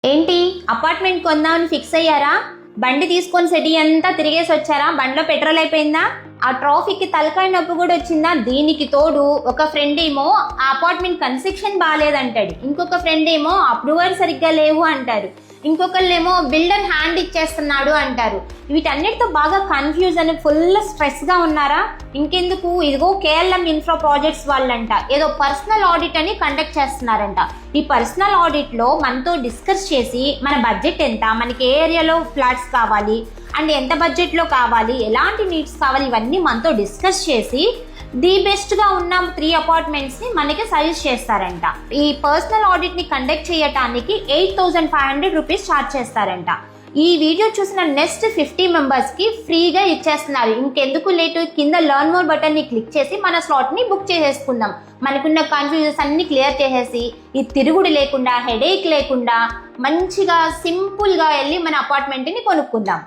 ఏంటి అపార్ట్మెంట్ కొందామని ఫిక్స్ అయ్యారా? బండి తీసుకొని సిటీ అంతా తిరిగేసి వచ్చారా? బండిలో పెట్రోల్ అయిపోయిందా? ఆ ట్రాఫిక్కి తలకాయ నొప్పి కూడా వచ్చిందా? దీనికి తోడు ఒక ఫ్రెండ్ ఏమో ఆ అపార్ట్మెంట్ కన్స్ట్రక్షన్ బాగాలేదంటాడు, ఇంకొక ఫ్రెండ్ ఏమో అప్రూవల్ సరిగ్గా లేవు అంటారు, ఇంకొకళ్ళేమో బిల్డర్ హ్యాండ్ ఇచ్చేస్తున్నాడు అంటారు. వీటన్నిటితో బాగా కన్ఫ్యూజన్, ఫుల్ స్ట్రెస్గా ఉన్నారా? ఇంకెందుకు, ఇదిగో కేఎల్ఎం ఇన్ఫ్రా ప్రాజెక్ట్స్ వాళ్ళంట ఏదో పర్సనల్ ఆడిట్ అని కండక్ట్ చేస్తున్నారంట. ఈ పర్సనల్ ఆడిట్లో మనతో డిస్కస్ చేసి మన బడ్జెట్ ఎంత, మనకి ఏ ఏరియాలో ఫ్లాట్స్ కావాలి అండ్ ఎంత బడ్జెట్లో కావాలి, ఎలాంటి నీడ్స్ కావాలి, ఇవన్నీ మనతో డిస్కస్ చేసి ది బెస్ట్గా ఉన్న 3 అపార్ట్మెంట్స్ని మనకి సజెస్ట్ చేస్తారంట. ఈ పర్సనల్ ఆడిట్ని కండక్ట్ చేయడానికి 8,500 రూపీస్ ఛార్జ్ చేస్తారంట. ఈ వీడియో చూసిన నెక్స్ట్ 50 మెంబర్స్కి ఫ్రీగా ఇచ్చేస్తున్నారు. ఇంకెందుకు లేటు, కింద లర్న్ మోర్ బటన్ని క్లిక్ చేసి మన స్లాట్ని బుక్ చేసేసుకుందాం. మనకున్న కన్ఫ్యూజన్స్ అన్ని క్లియర్ చేసేసి ఈ తిరుగుడు లేకుండా, హెడేక్ లేకుండా మంచిగా సింపుల్గా వెళ్ళి మన అపార్ట్మెంట్ని కొనుక్కుందాం.